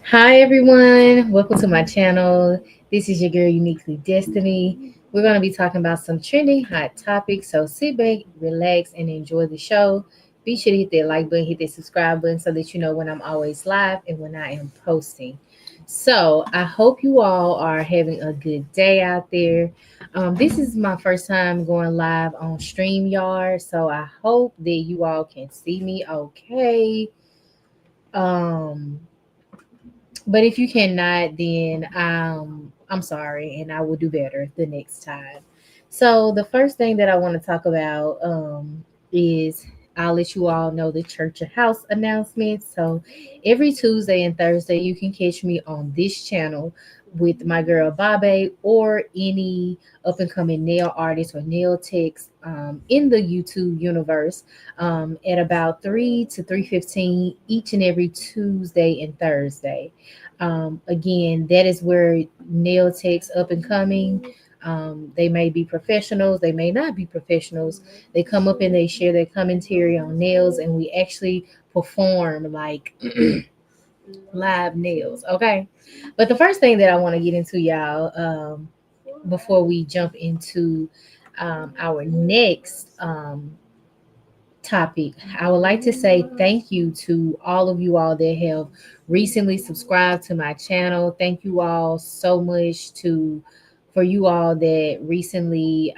Hi everyone, welcome to my channel. This is your girl Uniquely Destiny. We're going to be talking about some trending hot topics. So sit back, relax, and enjoy the show. Be sure to hit that like button, hit that subscribe button so that you know when I'm always live and when I am posting. So I hope you all are having a good day out there. This is my first time going live on StreamYard, so I hope that you all can see me okay. Um, but if you cannot, then I'm sorry, and I will do better the next time. So the first thing that I want to talk about is I'll let you all know the church or house announcements. So every Tuesday and Thursday, you can catch me on this channel with my girl Babe or any up and coming nail artist or nail techs in the YouTube universe at about 3 to 3:15 each and every Tuesday and Thursday. Again, that is where nail techs up and coming. They may be professionals, they may not be professionals. They come up and they share their commentary on nails, and we actually perform like live nails. Okay, but the first thing that I want to get into, y'all, before we jump into our next topic, I would like to say thank you to all of you all that have recently subscribed to my channel. Thank you all so much to for you all that recently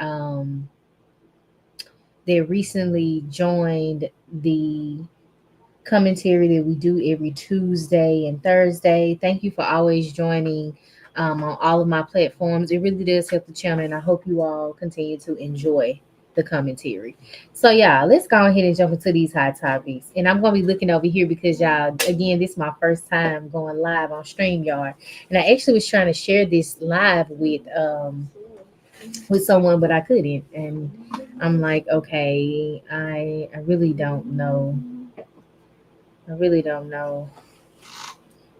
joined the commentary that we do every Tuesday and Thursday. Thank you for always joining on all of my platforms. It really does help the channel, and I hope you all continue to enjoy the commentary. So, yeah, let's go ahead and jump into these hot topics. And I'm going to be looking over here because, y'all, again, this is my first time going live on StreamYard. And I actually was trying to share this live with someone, but I couldn't. And I'm like, okay, I really don't know. I really don't know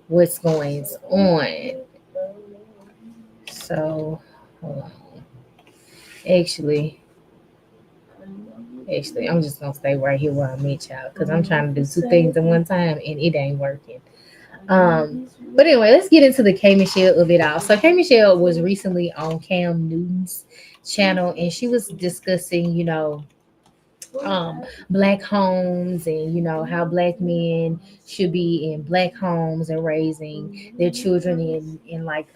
what's going on. So, hold on. Actually, I'm just gonna stay right here where I'm at, y'all, because I'm trying to do two things at one time and it ain't working. But anyway, let's get into the K Michelle of it all. So K Michelle was recently on Cam Newton's channel, and she was discussing, black homes and how black men should be in black homes and raising their children in like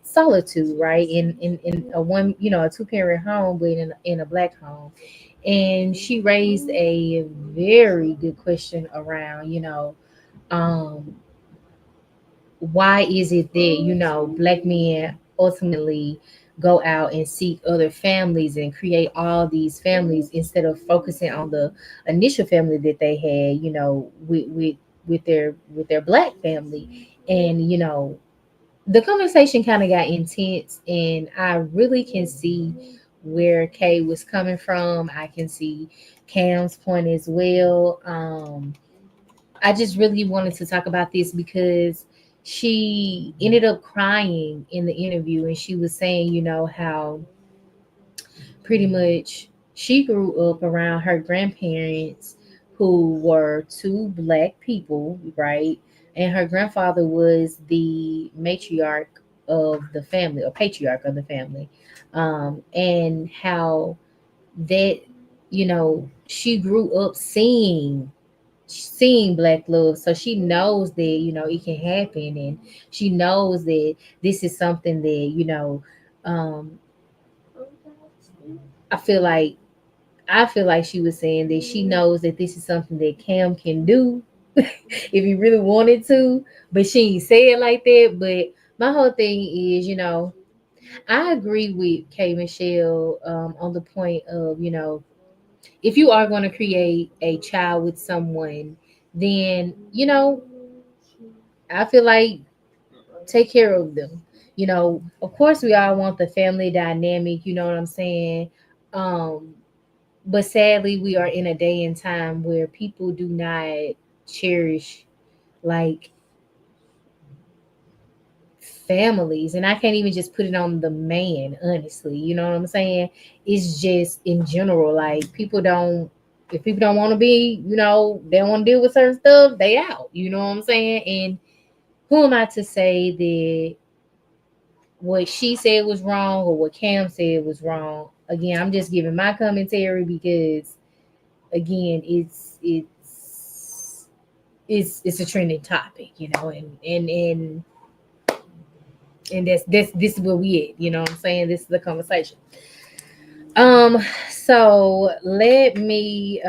solitude, right, in a one, a two-parent home, but in a black home. And she raised a very good question around, um why is it that black men ultimately go out and seek other families and create all these families instead of focusing on the initial family that they had, with their black family. And the conversation kind of got intense, and I really can see where Kay was coming from. I can see Cam's point as well. I just really wanted to talk about this because she ended up crying in the interview, and she was saying, how pretty much she grew up around her grandparents who were two black people, right? And her grandfather was the matriarch of the family, or patriarch of the family. And how that, she grew up seeing black love, so she knows that it can happen, and she knows that this is something that um i feel like I feel like she was saying that she knows that this is something that Cam can do if he really wanted to, but she ain't say it like that. But my whole thing is, I agree with K Michelle on the point of, if you are going to create a child with someone, then I feel like take care of them. Of course, we all want the family dynamic. You know what I'm saying? Um, but sadly, we are in a day and time where people do not cherish like families, and I can't even just put it on the man. Honestly, you know what I'm saying? It's just in general, like people don't. If people don't want to be, they don't want to deal with certain stuff, they out. You know what I'm saying? And who am I to say that what she said was wrong or what Cam said was wrong? Again, I'm just giving my commentary because again, it's a trending topic, and this is where we at. You know what I'm saying? This is the conversation. Um, so let me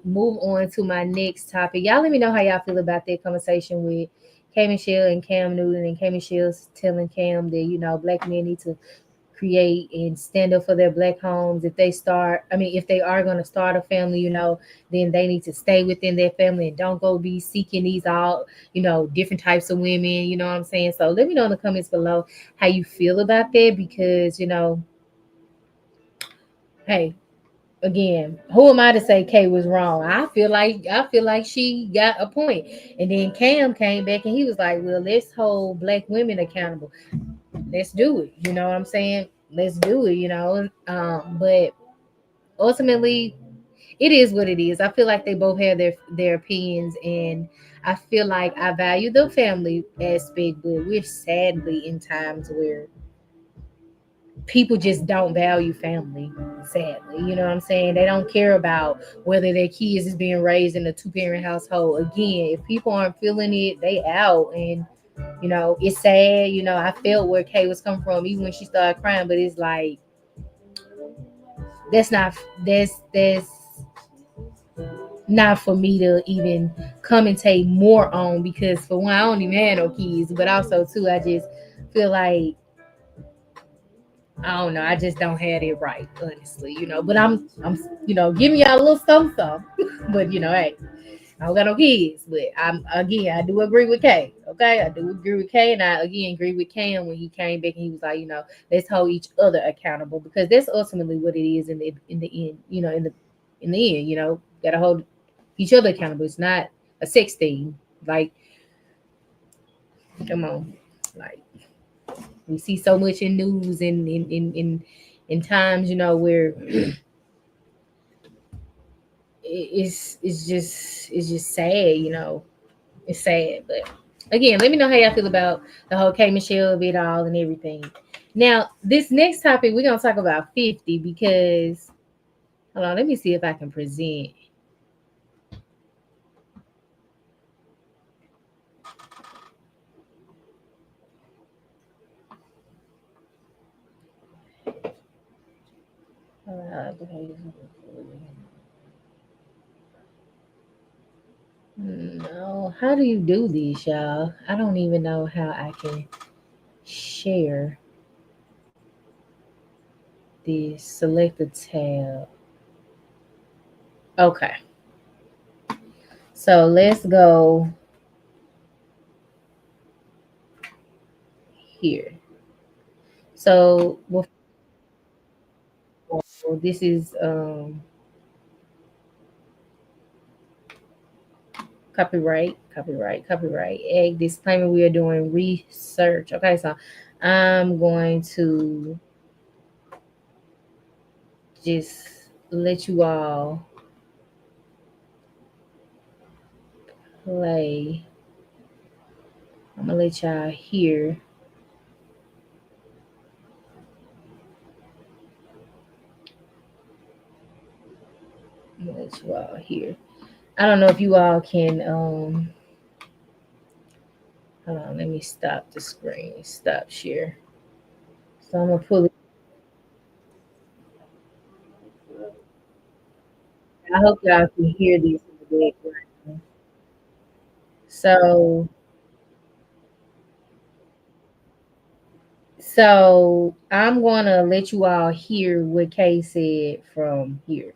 move on to my next topic. Y'all let me know how y'all feel about that conversation with K Michelle and Cam Newton, and K Michelle's telling Cam that black men need to create and stand up for their black homes. If they are going to start a family, then they need to stay within their family and don't go be seeking these all, different types of women. You know what I'm saying? So let me know in the comments below how you feel about that because hey, again, who am I to say Kay was wrong? I feel like she got a point. And then Cam came back and he was like, "Well, let's hold black women accountable. Let's do it." You know what I'm saying? Let's do it. But ultimately, it is what it is. I feel like they both have their opinions, and I feel like I value the family aspect, but we're sadly in times where people just don't value family, sadly. You know what I'm saying? They don't care about whether their kids is being raised in a two-parent household. Again, if people aren't feeling it, they out. And it's sad. I felt where Kay was coming from even when she started crying, but it's like that's not that's not for me to even commentate more on, because for one, I don't even have no kids, but also too, I just feel like I don't know. I just don't have it right, honestly. But I'm, giving y'all a little something. But hey, I don't got no kids. But I do agree with Kay. Okay, I do agree with Kay, and I again agree with Cam when he came back and he was like, let's hold each other accountable, because that's ultimately what it is in the end. In the end, gotta hold each other accountable. It's not a sex thing. Like, come on, like we see so much in news and in times, where it's just sad. It's sad. But again, let me know how y'all feel about the whole K Michelle of it all and everything. Now, this next topic we're gonna talk about 50, because hold on, let me see if I can present. No, how do you do this, y'all? I don't even know how I can share this. Select the tab. Okay, so let's go here. So before, this is copyright. Egg disclaimer: we are doing research. Okay, so I'm going to just let you all play. I'm gonna let y'all hear. I'm gonna let you all hear. I don't know if you all can. Hold on. Let me stop the screen. Stop share. So I'm gonna pull it. I hope y'all can hear this in the background. So, so I'm gonna let you all hear what Kay said from here.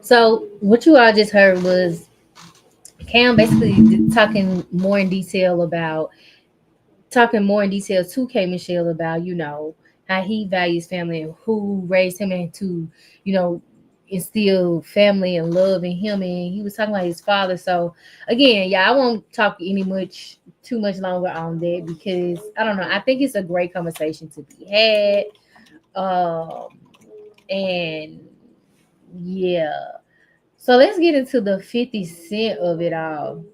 So what you all just heard was Cam basically talking more in detail to K Michelle about, how he values family and who raised him and to, you know, instill family and love in him. And he was talking about his father. So again, yeah, I won't talk too much longer on that because I don't know. I think it's a great conversation to be had. Um and yeah. So let's get into the 50 cent of it all.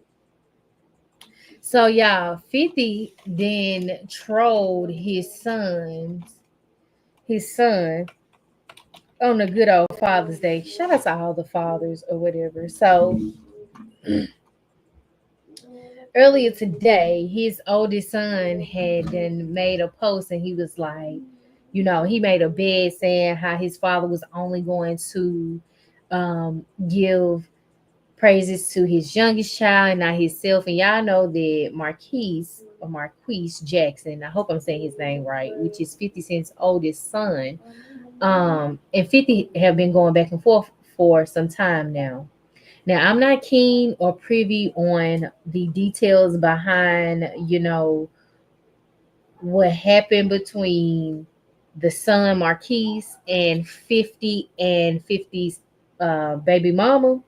So yeah, 50 then trolled his son on the good old Father's Day. Shout out to all the fathers or whatever. So earlier today, his oldest son had then made a post and he was like, he made a bed saying how his father was only going to give praises to his youngest child and not himself. And y'all know that Marquise Jackson, I hope I'm saying his name right, which is 50 Cent's oldest son. And 50 have been going back and forth for some time now. Now, I'm not keen or privy on the details behind, what happened between the son Marquise and 50 and 50's baby mama.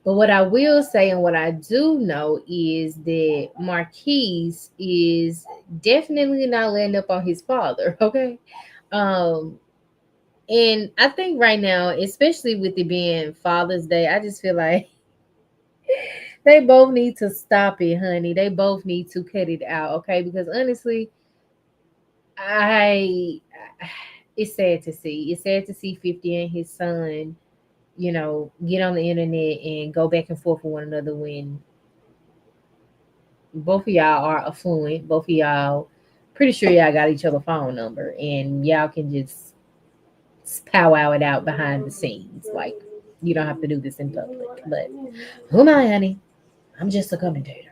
But what I will say and what I do know is that Marquise is definitely not letting up on his father, okay? Um, and I think right now, especially with it being Father's Day, I just feel like they both need to stop it, honey. They both need to cut it out, okay? Because honestly, I it's sad to see. It's sad to see 50 and his son, get on the internet and go back and forth with one another when both of y'all are affluent. Both of y'all, pretty sure y'all got each other phone number, and y'all can just powwow it out behind the scenes. Like you don't have to do this in public. But who am I, honey? I'm just a commentator.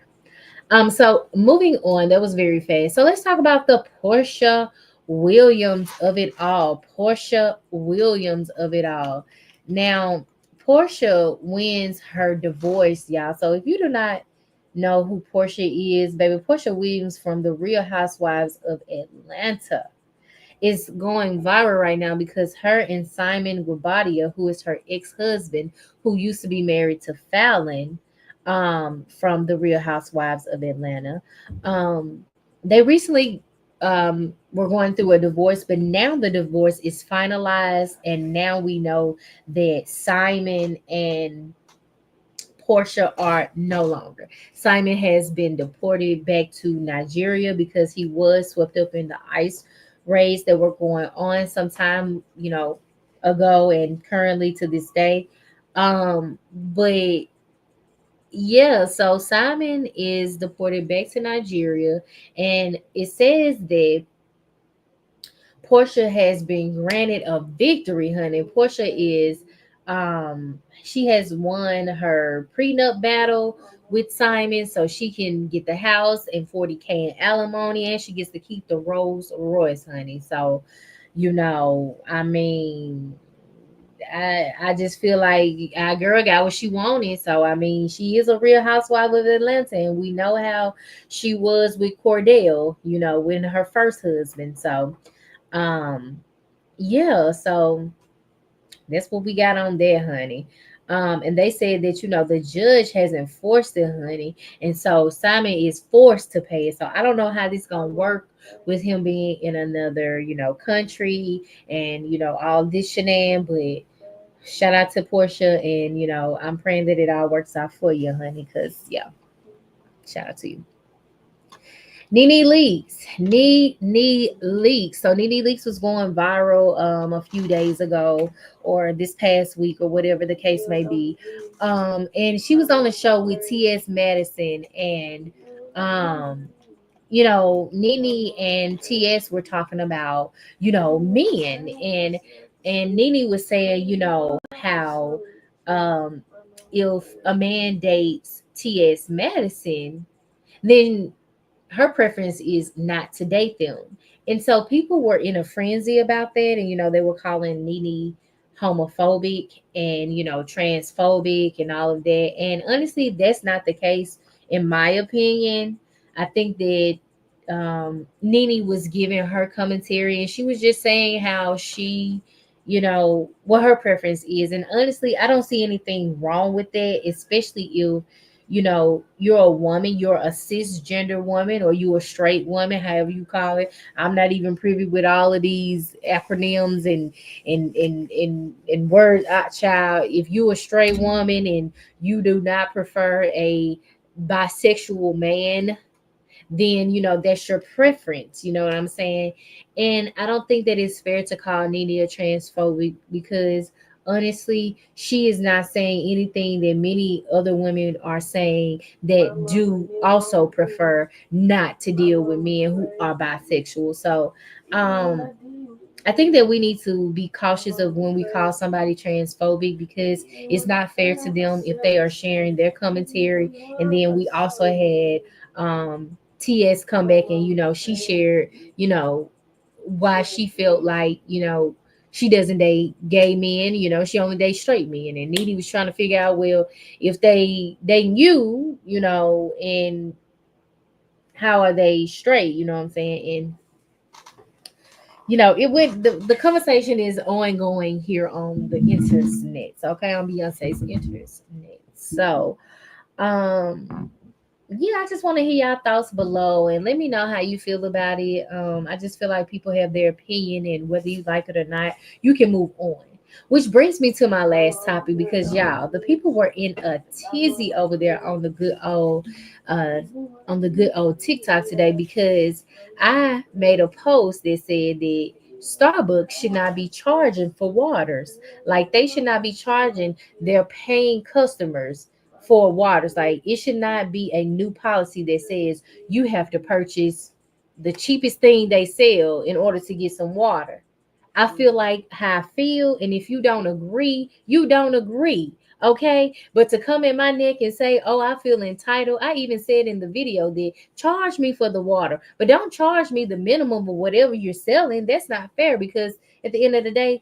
So moving on, that was very fast. So let's talk about the Porsha Williams of it all. Porsha Williams of it all. Now, Porsha wins her divorce, y'all. So if you do not know who Porsha is, baby, Porsha Williams from the Real Housewives of Atlanta is going viral right now because her and Simon Guobadia, who is her ex-husband, who used to be married to Fallon, from the Real Housewives of Atlanta, they recently were going through a divorce, but now the divorce is finalized, and now we know that Simon and Porsha are no longer. Simon has been deported back to Nigeria because he was swept up in the ice raids that were going on sometime, ago and currently to this day. But yeah, so Simon is deported back to Nigeria, and it says that Portia has been granted a victory, honey. Portia is she has won her prenup battle with Simon, so she can get the house and 40K in alimony, and she gets to keep the Rolls Royce, honey. So, I mean, I just feel like our girl got what she wanted. So I mean, she is a real housewife of Atlanta, and we know how she was with Cordell, when her first husband. So um, yeah, so that's what we got on there, honey. And they said that the judge has enforced it, honey, and so Simon is forced to pay it. So I don't know how this gonna work with him being in another, country and all this shenan, but shout out to Portia, and I'm praying that it all works out for you, honey. Cause yeah, shout out to you. NeNe Leaks. NeNe Leaks. So NeNe Leaks was going viral a few days ago or this past week or whatever the case may be. And she was on the show with T.S. Madison, and NeNe and TS were talking about, men, and NeNe was saying, how um if a man dates TS Madison, then her preference is not to date them. And so people were in a frenzy about that, and they were calling NeNe homophobic and transphobic and all of that. And honestly, that's not the case in my opinion. I think that NeNe was giving her commentary and she was just saying how she, what her preference is. And honestly, I don't see anything wrong with that, especially if, you're a woman, you're a cisgender woman, or you a straight woman, however you call it. I'm not even privy with all of these acronyms and words, child. If you a straight woman and you do not prefer a bisexual man, then that's your preference. You know what I'm saying? And I don't think that it's fair to call NeNe a transphobic because honestly, she is not saying anything that many other women are saying that do also prefer not to deal with men who are bisexual. So, um, I think that we need to be cautious of when we call somebody transphobic because it's not fair to them if they are sharing their commentary. And then we also had TS come back and she shared why she felt like she doesn't date gay men. She only dates straight men. And NeNe was trying to figure out, well, if they knew, and how are they straight? You know what I'm saying? And it went the conversation is ongoing here on the internet. Okay, on Beyonce's internet. So yeah, I just want to hear your thoughts below and let me know how you feel about it. I just feel like people have their opinion and whether you like it or not, you can move on. Which brings me to my last topic because y'all, the people were in a tizzy over there uh on the good old TikTok today because I made a post that said that Starbucks should not be charging for waters. Like they should not be charging their paying customers for waters. Like it should not be a new policy that says you have to purchase the cheapest thing they sell in order to get some water. I feel like how I feel, and if you don't agree, you don't agree. Okay, but to come in my neck and say, "Oh, I feel entitled," I even said in the video that charge me for the water, but don't charge me the minimum of whatever you're selling. That's not fair because at the end of the day,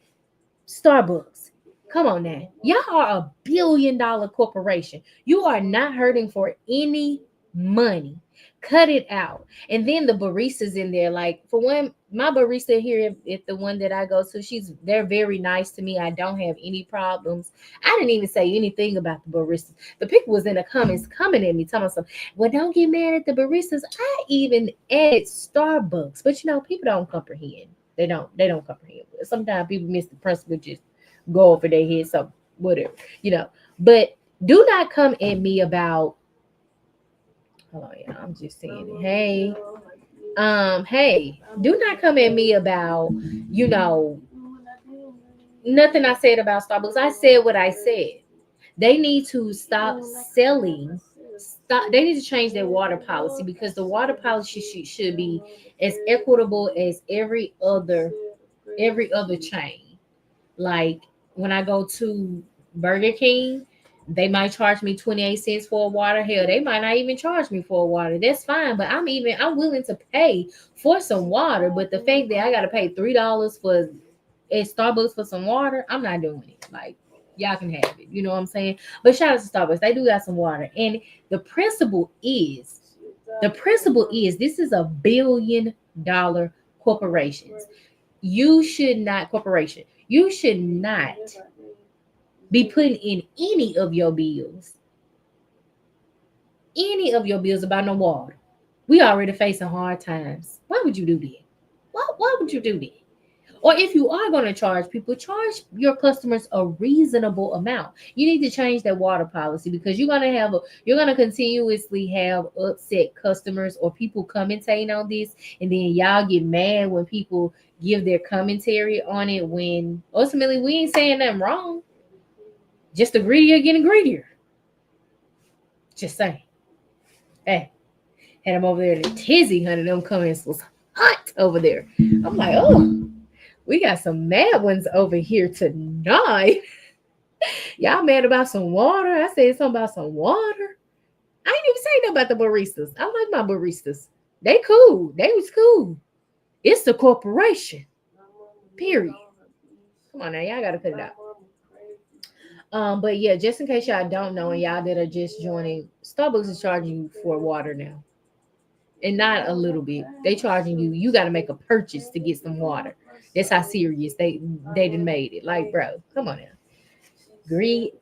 Starbucks. Come on now. Y'all are a $1 billion corporation. You are not hurting for any money. Cut it out. And then the baristas in there, like for one, my barista here at the one that I go to, they're very nice to me. I don't have any problems. I didn't even say anything about the baristas. The people was in the comments coming at me, telling me something. Well, don't get mad at the baristas. I even added Starbucks, but people don't comprehend. They don't comprehend. Sometimes people miss the principle, just go over their head, so whatever, But do not come at me about, hold on, yeah, I'm just saying it. Hey, do not come at me about, you know, nothing I said about Starbucks. I said what I said. They need to stop selling. Stop. They need to change their water policy because the water policy should be as equitable as every other chain. Like when I go to Burger King, they might charge me 28 cents for a water. Hell, they might not even charge me for a water. That's fine, but I'm willing to pay for some water. But the fact that I gotta pay $3 for at Starbucks for some water, I'm not doing it. Like y'all can have it. You know what I'm saying? But shout out to Starbucks. They do got some water. And the principle is this is $1 billion corporations. You should not be putting in any of your bills about no water. We already facing hard times. Why would you do that? Why would you do that? Or if you are going to charge people, charge your customers a reasonable amount. You need to change that water policy because you're gonna continuously have upset customers or people commentating on this, and then y'all get mad when people give their commentary on it when ultimately we ain't saying nothing wrong. Just the greedier getting greedier. Just saying. Hey, had them over there in a tizzy, honey. Them comments was hot over there. I'm like, oh, we got some mad ones over here tonight. Y'all mad about some water? I said something about some water. I ain't even say nothing about the baristas. I like my baristas. They cool. They was cool. It's the corporation. Period. Come on now, y'all gotta put it out. But yeah, just in case y'all don't know and y'all that are just joining, Starbucks is charging you for water now. And not a little bit. They charging you. You got to make a purchase to get some water. That's how serious they done made it. Like, bro, come on now. Greedy,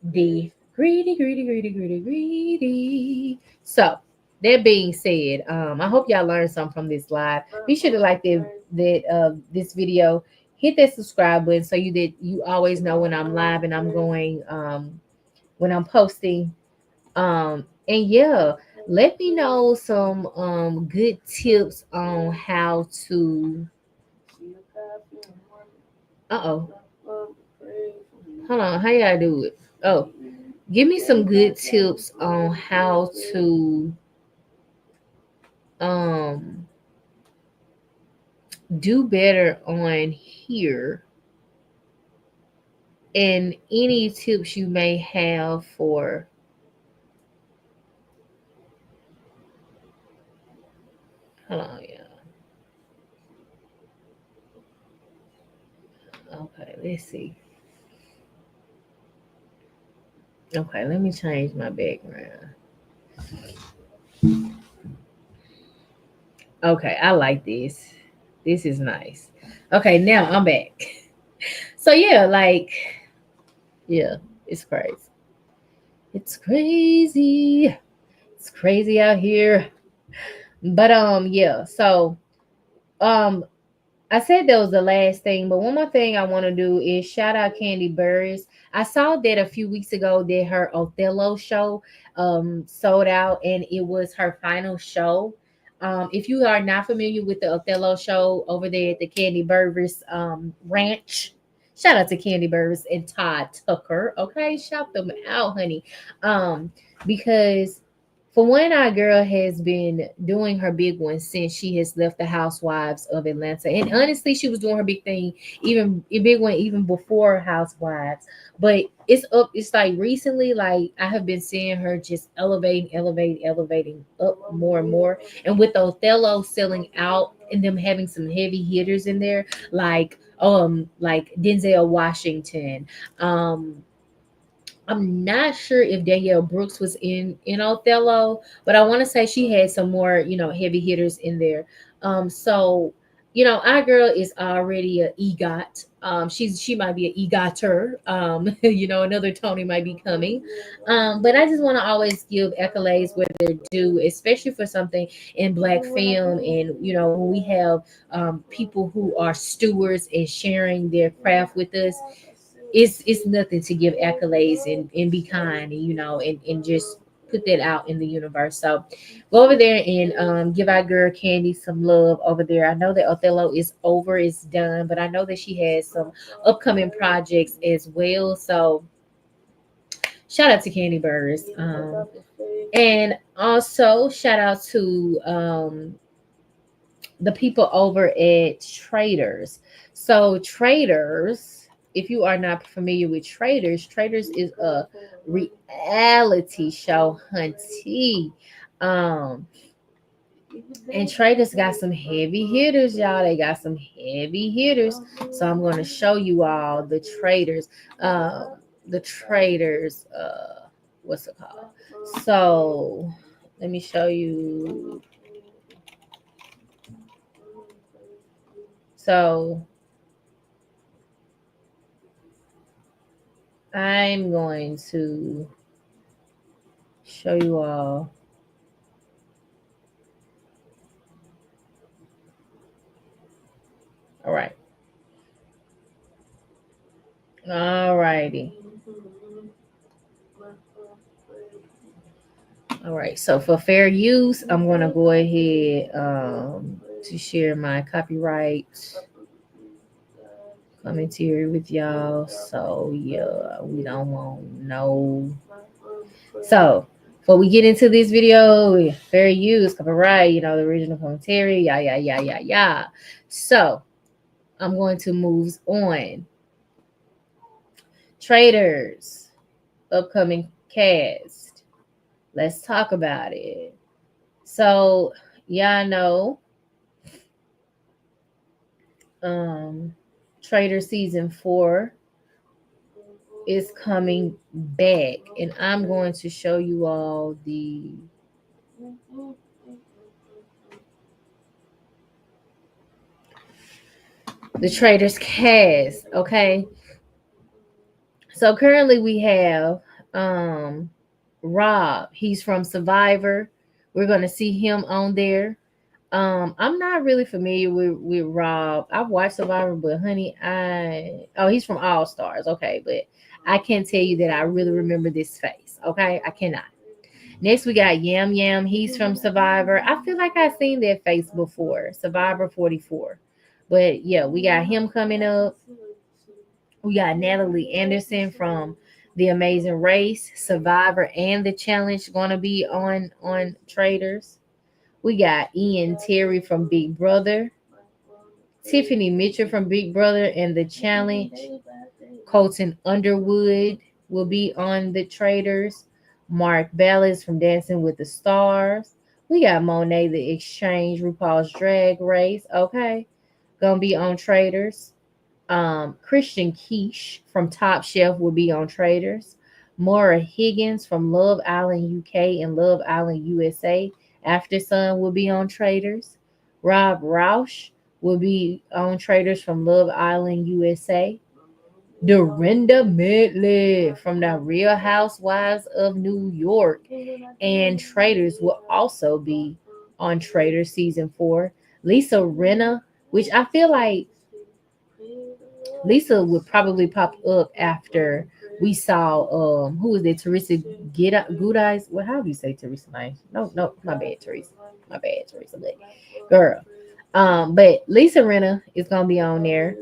greedy, greedy, greedy, greedy, greedy. So that being said, I hope y'all learned something from this live. Be sure to like that this video. Hit that subscribe button so you always know when I'm live and I'm going when I'm posting. And yeah, let me know some good tips on how to. Uh-oh. Hold on, how y'all do it? Oh, give me some good tips on how to um do better on here, and any tips you may have for. Hold on, yeah. Okay, let's see. Okay, let me change my background. Okay, I like this. This is nice. Okay, now I'm back. So yeah, like yeah, it's crazy. It's crazy. It's crazy out here. But yeah, so um I said that was the last thing, but one more thing I want to do is shout out Candy Burris. I saw that a few weeks ago that her Othello show sold out and it was her final show. If you are not familiar with the Othello show over there at the Candy Burris ranch, shout out to Candy Burris and Todd Tucker. Okay, shout them out, honey. Because for one, our girl has been doing her big one since she has left the Housewives of Atlanta. And honestly, she was doing her big thing, even a big one, even before Housewives. But it's up, it's like recently, like I have been seeing her just elevating up more and more. And with Othello selling out and them having some heavy hitters in there, like Denzel Washington, um I'm not sure if Danielle Brooks was in Othello, but I want to say she had some more, heavy hitters in there. So our girl is already a EGOT. She might be an EGOTer. Another Tony might be coming. But I just want to always give accolades where they're due, especially for something in Black film, and when we have people who are stewards and sharing their craft with us, it's nothing to give accolades and be kind, and and just put that out in the universe. So go over there and give our girl Candy some love over there. I know that Othello is over, it's done, but I know that she has some upcoming projects as well. So shout out to Candy Burris. And also shout out to the people over at Traders. So Traders, if you are not familiar with Traders, Traders is a reality show, hunty. Um, and Traders got some heavy hitters, y'all. They got some heavy hitters. So I'm going to show you all the Traders. The Traders. What's it called? So let me show you. So I'm going to show you all. All right. All righty. All right. So for fair use, I'm going to go ahead to share my copyright commentary with y'all. So yeah, we don't want no. So before we get into this video, fair use, copyright, the original commentary, yeah. So I'm going to move on. Traders, upcoming cast. Let's talk about it. So, y'all know um Trader season 4 is coming back, and I'm going to show you all the traders cast. Okay, so currently we have um Rob. He's from Survivor. We're gonna see him on there. I'm not really familiar with Rob. I've watched Survivor, but honey, he's from All Stars. Okay, but I can't tell you that I really remember this face. Okay, I cannot. Next, we got Yam Yam. He's from Survivor. I feel like I've seen that face before. Survivor 44. But yeah, we got him coming up. We got Natalie Anderson from The Amazing Race, Survivor, and The Challenge going to be on Traders. We got Ian Terry from Big Brother, Tiffany Mitchell from Big Brother and The Challenge. Colton Underwood will be on the Traders. Mark Ballas from Dancing with the Stars. We got Monet the Exchange, RuPaul's Drag Race. Okay, gonna be on Traders. Christian Quiche from Top Chef will be on Traders. Maura Higgins from Love Island UK and Love Island USA. After Sun will be on Traders. Rob Roush will be on Traders from Love Island USA. Dorinda Medley from the Real Housewives of New York and Traders will also be on Traders season 4. Lisa Rinna, which I feel like Lisa would probably pop up after we saw who was it? Teresa Good Eyes. Well, how do you say Teresa name? No, my bad, Teresa. My bad, Teresa. But girl. But Lisa Rinna is gonna be on there.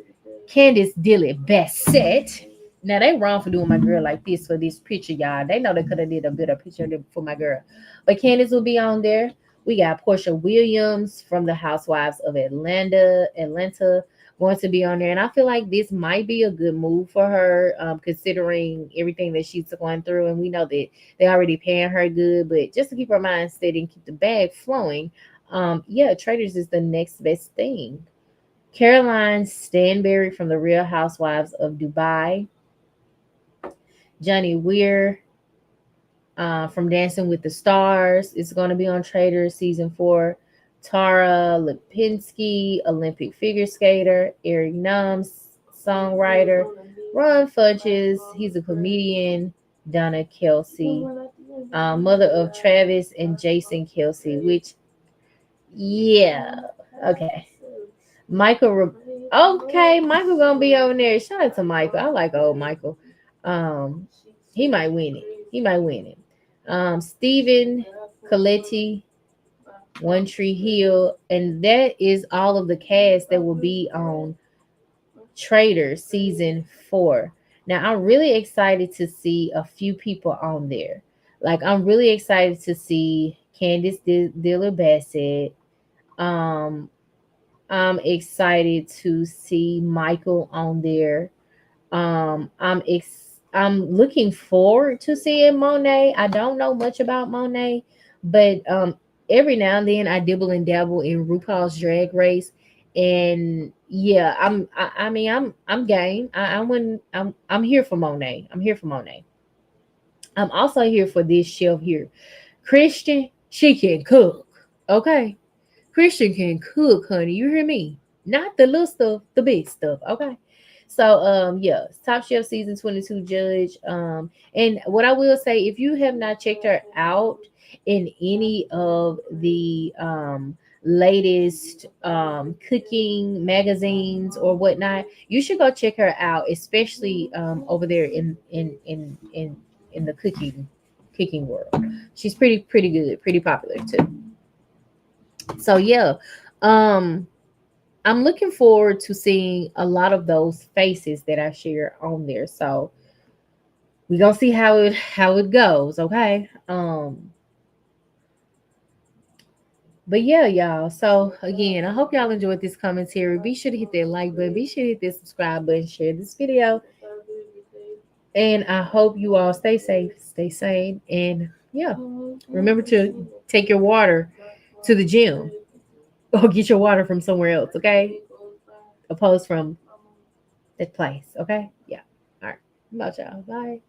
Candice Dilly Bassett. Now they wrong for doing my girl like this for this picture, y'all. They know they could have did a better picture for my girl. But Candice will be on there. We got Porsha Williams from the Housewives of Atlanta going to be on there. And I feel like this might be a good move for her, considering everything that she's going through. And we know that they already paying her good, but just to keep her mind steady and keep the bag flowing, yeah, Traders is the next best thing. Caroline Stanberry from the Real Housewives of Dubai. Johnny Weir from Dancing with the Stars is going to be on Traders season 4. Tara Lipinski, Olympic figure skater. Eric Nums, songwriter. Ron Fudges, he's a comedian. Donna Kelsey, mother of Travis and Jason Kelsey, which, yeah, okay. Okay, Michael gonna be over there. Shout out to Michael. I like old Michael. Um, he might win it. He might win it. Stephen Coletti, One Tree Hill, and that is all of the cast that will be on Trader season 4. Now I'm really excited to see a few people on there. Like I'm really excited to see Candice Diller Bassett. Um, I'm excited to see Michael on there. I'm looking forward to seeing Monet. I don't know much about Monet, but every now and then I dibble and dabble in RuPaul's Drag Race, and yeah, I mean I'm game. I'm here for Monet. I'm here for Monet. I'm also here for this shelf here. Christian, she can cook. Okay. Christian can cook, honey. You hear me? Not the little stuff, the big stuff. Okay. So yeah, Top Chef season 22 judge. And what I will say, if you have not checked her out in any of the latest cooking magazines or whatnot, you should go check her out, especially over there in the cooking world. She's pretty good, pretty popular too. So yeah, um, I'm looking forward to seeing a lot of those faces that I share on there. So we gonna see how it goes, okay? But yeah, y'all. So again, I hope y'all enjoyed this commentary. Be sure to hit that like button. Be sure to hit that subscribe button. Share this video, and I hope you all stay safe, stay sane, and yeah, remember to take your water to the gym or get your water from somewhere else, okay? Opposed from that place. Okay. Yeah. All right. Bye, y'all. Bye.